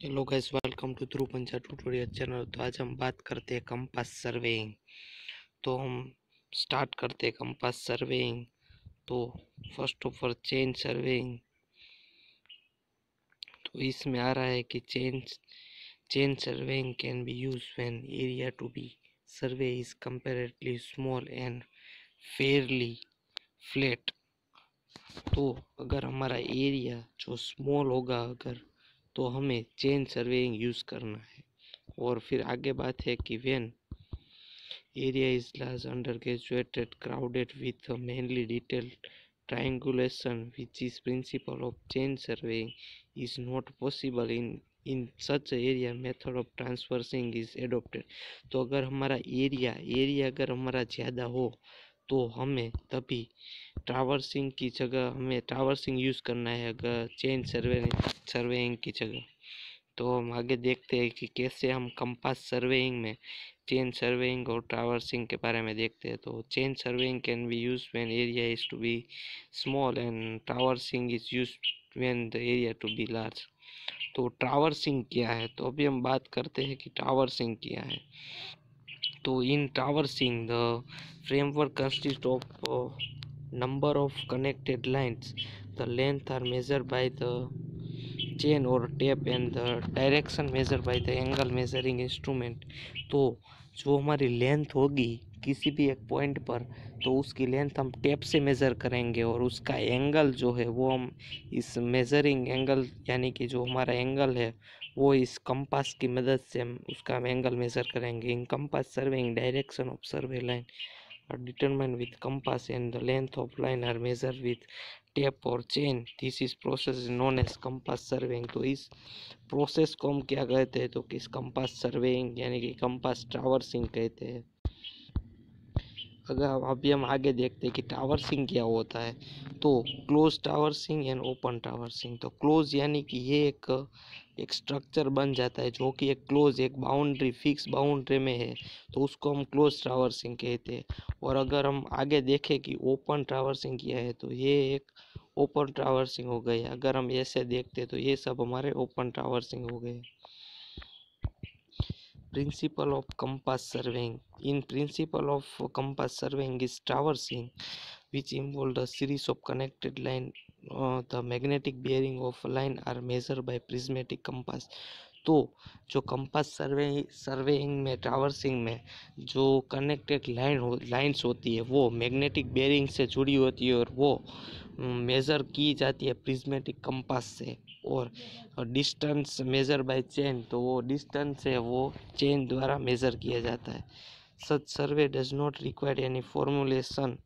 Hello guys, welcome to ध्रुव पंचा tutorial channel. तो आज हम बात करते हैं कंपास सर्वेइंग। तो हम स्टार्ट करते हैं कंपास सर्वेइंग। तो first of all chain surveying. तो इसमें आ रहा है कि chain surveying can be use when area to be survey is comparatively small and fairly flat. तो अगर हमारा एरिया जो स्मॉल होगा अगर, तो हमें चेन सर्वेइंग यूज करना है। और फिर आगे बात है कि when area is large, undergraduated, crowded with mainly detailed triangulation, which is principle of chain surveying, is not possible in such area method of transversing is adopted। तो अगर हमारा एरिया अगर हमारा ज़्यादा हो तो हमें तभी ट्रावर्सिंग की जगह हमें ट्रावर्सिंग यूज़ करना है, अगर चेन सर्वेइंग की जगह। तो हम आगे देखते हैं कि कैसे हम कंपास सर्वेइंग में चेन सर्वेइंग और ट्रावर्सिंग के बारे में देखते हैं। तो chain surveying can be use when area is to be small and traversing is use when the area to be large. तो ट्रावर्सिंग क्या है, तो अभी हम बात करते हैं कि ट्रावर्सिंग क्या है। तो in traversing the framework consist of number of connected lines. The length are measured by the chain or tape and the direction measured by the angle measuring instrument। तो जो हमारी लेंथ होगी किसी भी एक पॉइंट पर, तो उसकी लेंथ हम टेप से मेज़र करेंगे और उसका एंगल जो है वो हम इस मेज़रिंग एंगल यानी कि जो हमारा एंगल है वो इस कंपास की मदद से हम उसका एंगल मेज़र करेंगे। In compass surveying direction of survey line are determined with compass and the length of line are measured with tape or chain। This is process is known as compass surveying। तो इस process को हम क्या कहते हैं, तो किस compass surveying यानी कि कंपास ट्रावर्सिंग कहते हैं। अगर अभी हम आगे देखते हैं कि टावर्सिंग क्या होता है। तो क्लोज टावर्सिंग एंड ओपन टावर्सिंग। तो क्लोज यानी कि ये एक स्ट्रक्चर बन जाता है जो कि एक क्लोज एक बाउंड्री फिक्स बाउंड्री में है, तो उसको हम क्लोज टावर्सिंग कहते हैं। और अगर हम आगे देखें कि ओपन टावर्सिंग क्या है, तो ये एक ओपन टावर्सिंग हो गई। अगर हम ऐसे देखते तो ये सब हमारे ओपन टावर्सिंग हो गए। Principle of compass surveying. In principle of compass surveying is traversing, which involved a series of connected line। The magnetic bearing of a line are measured by prismatic compass। तो जो कंपास सर्वेइंग में traversing में जो connected lines होती है वो magnetic bearing से जुड़ी होती है और वो मेज़र की जाती है प्रिज्मेटिक कंपास से। और डिस्टेंस मेज़र बाय चेन, तो वो डिस्टेंस है वो चेन द्वारा मेज़र किया जाता है। Such survey does not require any formulation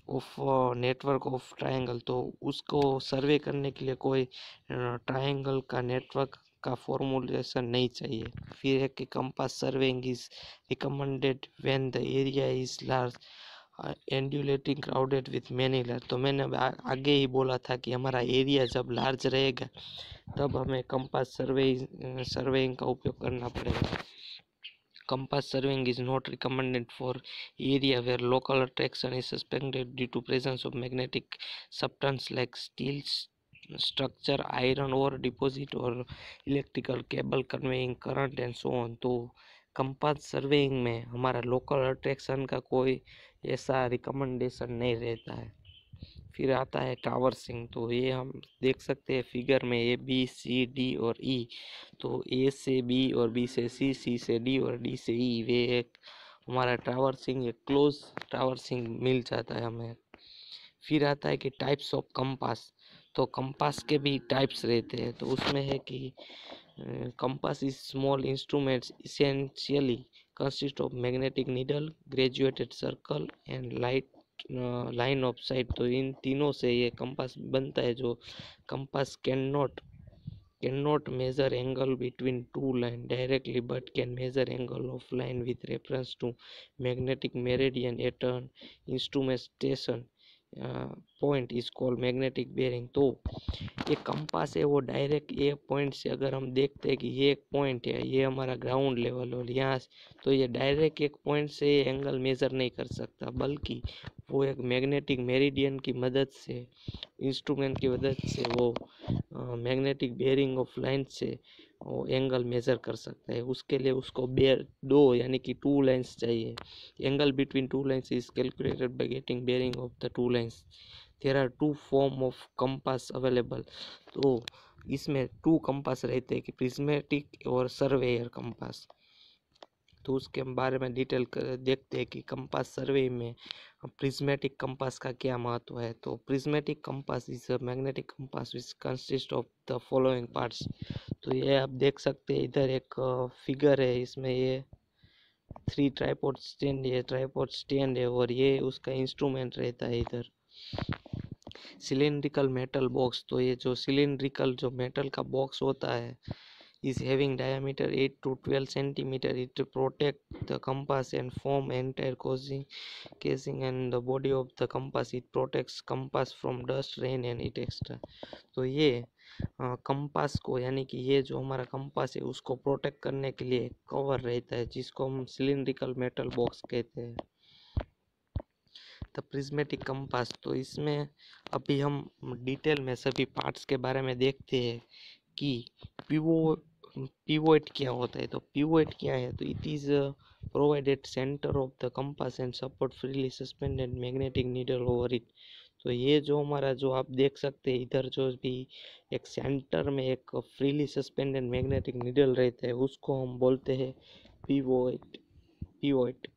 of network of triangle. तो उसको सर्वे करने के लिए कोई ट्रायंगल का नेटवर्क का फॉर्मुलेशन नहीं चाहिए। फिर है कि compass surveying is recommended when the area is large undulating crowded with many layer. तो मैंने आगे ही बोला था कि हमारा एरिया जब लार्ज रहेगा तब हमें कंपास सर्वेइंग का उपयोग करना पड़ेगा। Compass surveying is not recommended for area where local attraction is suspected due to presence of magnetic substance like steel structure, iron ore deposit or electrical cable conveying current and so on। तो compass surveying में हमारा local attraction का कोई ऐसा recommendation नहीं रहता है। फिर आता है टावर्सिंग। तो ये हम देख सकते हैं फिगर में ए बी सी डी और ई। तो ए से बी और बी से सी से डी और डी से ई, वे एक हमारा टावर्सिंग एक क्लोज टावर्सिंग मिल जाता है हमें। फिर आता है कि टाइप्स ऑफ कंपास। तो कंपास के भी टाइप्स रहते हैं। तो उसमें है कि compass is small instruments essentially consist of magnetic needle, graduated circle and line of site. तो इन तीनों से ये कंपास बनता है। जो compass cannot measure angle between two lines directly but can measure angle of line with reference to magnetic meridian at an instrumentation point is called magnetic bearing। तो ये compass है वो डायरेक्ट ये पॉइंट से अगर हम देखते हैं कि ये एक पॉइंट है, ये हमारा ग्राउंड लेवल और यहाँ तो ये डायरेक्ट एक पॉइंट से एंगल मेज़र नहीं कर सकता, बल्कि वो एक मैग्नेटिक मेरिडियन की मदद से इंस्ट्रूमेंट की मदद से वो मैग्नेटिक बेयरिंग ऑफ लाइन से वो एंगल मेजर कर सकता है। उसके लिए उसको दो यानी कि 2 लाइन्स चाहिए। Angle between 2 lines is calculated by getting bearing of the 2 lines. There are 2 form of compass available. तो इसमें 2 कंपास रहते हैं कि प्रिज्मेटिक और सर्वेयर कंपास। तो उसके बारे में डिटेल देखते हैं कि कंपास सर्वे में प्रिज्मेटिक कंपास का क्या महत्व है। तो prismatic compass is a magnetic compass which consist of the following parts. तो ये आप देख सकते हैं, इधर एक फिगर है, इसमें ये 3 ट्राइपॉड स्टैंड, ये ट्राइपॉड स्टैंड है और ये उसका इंस्ट्रूमेंट रहता है। इधर सिलिंड्रिकल मेटल बॉक्स, तो ये जो सिलिंड्रिकल जो मेटल का बॉक्स होता है is having diameter 8 to 12 centimeter. It protect the compass and form entire casing and the body of the compass. It protects compass from dust, rain and heat extra. तो ये compass को यानी कि ये जो हमारा कंपास है उसको प्रोटेक्ट करने के लिए कवर रहता है जिसको हम सिलिंड्रिकल मेटल बॉक्स कहते हैं। द प्रिज्मेटिक कंपास, तो इसमें अभी हम डिटेल में सभी पार्ट्स के बारे में देखते हैं कि पिवोट क्या होता है। तो पिवोट क्या है, तो it is provided centre of the compass and support freely suspended magnetic needle over it. तो ये जो हमारा जो आप देख सकते हैं इधर जो भी एक सेंटर में एक फ्रीली सस्पेंडेड मैग्नेटिक नीडल रहता है उसको हम बोलते हैं पिवोट। पिवोट।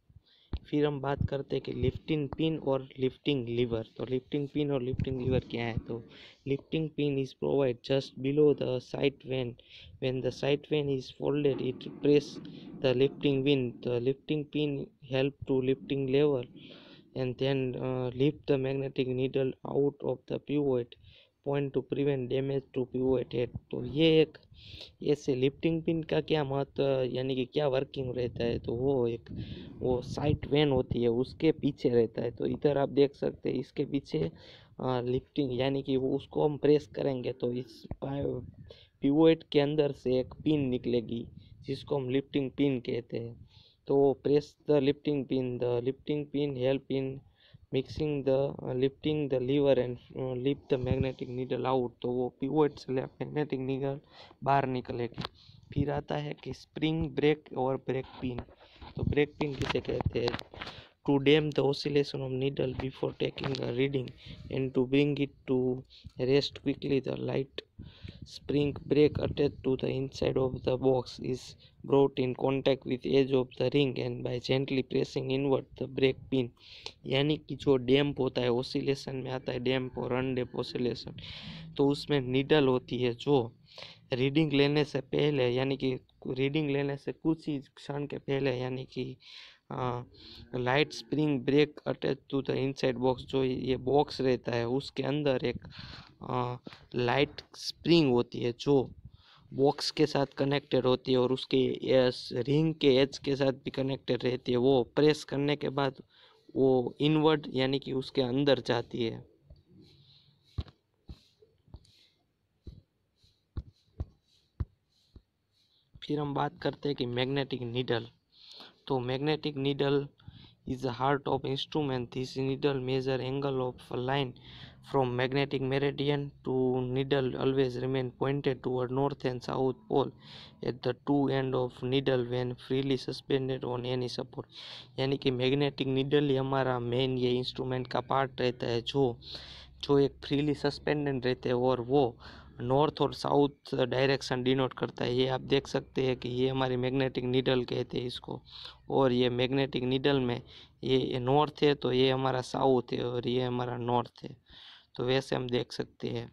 फिर हम बात करते हैं कि लिफ्टिंग पिन और लिफ्टिंग लीवर। तो लिफ्टिंग पिन और लिफ्टिंग लीवर क्या है, तो lifting pin is provide just below the side when the side vein is folded it press the lifting pin. The lifting pin help to lifting lever and then lift the magnetic needle out of the pivot point to prevent damage to pivot head. तो ये एक ऐसे lifting pin का क्या महत्व यानी कि क्या वर्किंग रहता है, तो वो साइड वेन होती है उसके पीछे रहता है। तो इधर आप देख सकते हैं इसके पीछे लिफ्टिंग यानी कि वो उसको हम प्रेस करेंगे तो इस पिवोट के अंदर से एक पिन निकलेगी जिसको हम लिफ्टिंग पिन कहते हैं। तो press the lifting pin help in mixing the lifting the lever and lift the magnetic needle out. तो वो पिवोट से मैग्नेटिक नीडल बाहर निकलेगी। फिर आता है कि स्प्रिंग ब्रेक और ब्रेक पिन। तो ब्रेक पिन किसे कहते हैं, to dam the oscillation of needle before taking a reading and to bring it to rest quickly. The light spring brake attached to the inside of the box is brought in contact with edge of the ring and by gently pressing inward the brake pin। यानी कि जो डैम्प होता है oscillation में आता है डैम्प और undamped oscillation, तो उसमें नीडल होती है जो रीडिंग लेने से पहले यानी कि रीडिंग लेने से कुछ ही क्षण के पहले यानी कि light spring brake attach to the inside box, जो ये बॉक्स रहता है उसके अंदर एक लाइट स्प्रिंग होती है जो बॉक्स के साथ कनेक्टेड होती है और उसके रिंग के एज के साथ भी कनेक्टेड रहती है। वो प्रेस करने के बाद वो इनवर्ड यानी कि उसके अंदर जाती है। फिर हम बात करते हैं कि मैग्नेटिक नीडल। तो magnetic needle is the heart of instrument. This needle measure angle of a line from magnetic meridian to needle always remain pointed toward north and south pole at the two end of needle when freely suspended on any support। यानी कि magnetic needle ही हमारा main ये instrument का part रहता है जो एक freely suspended रहते हैं और वो नॉर्थ और साउथ डायरेक्शन डिनोट करता है। ये आप देख सकते हैं कि ये हमारी मैग्नेटिक नीडल कहते हैं इसको। और ये मैग्नेटिक नीडल में ये नॉर्थ है तो ये हमारा साउथ है और ये हमारा नॉर्थ है। तो वैसे हम देख सकते हैं।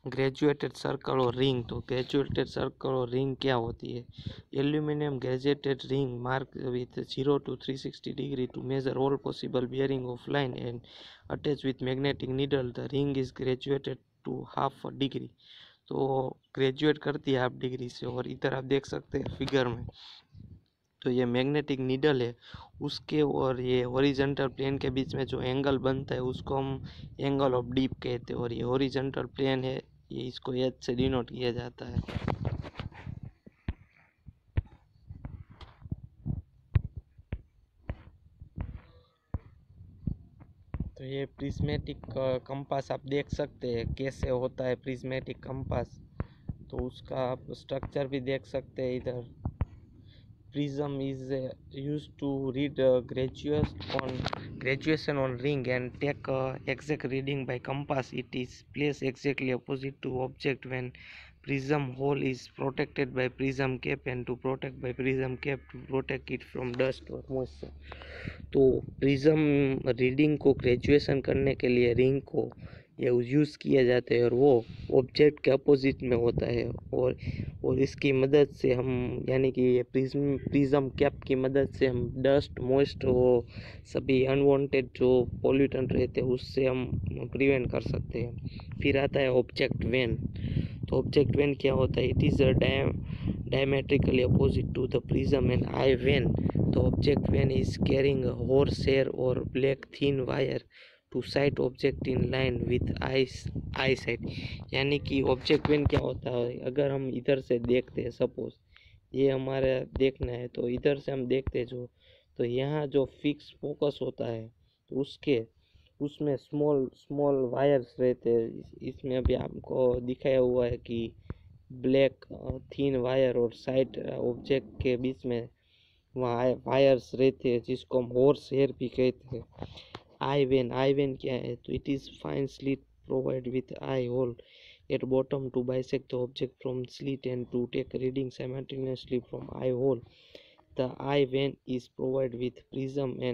ग्रेजुएटेड सर्कल और रिंग। तो ग्रेजुएटेड सर्कल और रिंग क्या होती है, aluminium graduated ring mark with 0 to 360 degree to major all possible bearing of line and attach with magnetic needle. The ring is graduated to half degree. तो graduate करती है half degree से। और इधर आप देख सकते हैं फिगर में, तो ये मैग्नेटिक नीडल है उसके और ये हॉरिजॉन्टल प्लेन के बीच में जो एंगल बनता है उसको हम एंगल ऑफ डीप कहते हैं। और ये हॉरिजॉन्टल प्लेन है, ये इसको एच से डिनोट किया जाता है। तो ये प्रिज्मेटिक कंपास आप देख सकते हैं कैसे होता है प्रिज्मेटिक कंपास। तो उसका आप स्ट्रक्चर भी देख सकते हैं इधर। Prism is used to read graduation on ring and take exact reading by compass. It is placed exactly opposite to object when prism hole is protected by prism cap, and to protect by prism cap to protect it from dust or moisture. तो prism reading को graduation करने के लिए ring को ये use किया जाता है और वो ऑब्जेक्ट के अपोजिट में होता है। और इसकी मदद से हम यानी कि ये प्रिज्म कैप की मदद से हम डस्ट मॉइस्ट वो सभी अनवांटेड जो पॉल्यूटेंट रहते हैं उससे हम प्रिवेंट कर सकते हैं। फिर आता है ऑब्जेक्ट वैन। तो ऑब्जेक्ट वैन क्या होता है? It is a diametrically opposite to the prism and eye vein. The object vein is carrying a horsehair or black thin wire to sight object in line with eyesight. यानी कि object when क्या होता है? अगर हम इधर से देखते हैं, सपोज ये हमारा देखना है तो इधर से हम देखते हैं जो, तो यहाँ जो फिक्स फोकस होता है तो उसमें स्मॉल वायर्स रहते हैं। इसमें अभी आपको दिखाया हुआ है कि ब्लैक थिन वायर और साइड ऑब्जेक्ट के बीच में वहाँ वायर्स रहते हैं जिसको हम हॉर्स हेयर भी कहते हैं। आई वेन क्या है? तो it is fine slit provide with eye hole at bottom to bisect the object from slit and to take reading simultaneously from eye hole. The eye vein is provided with prism and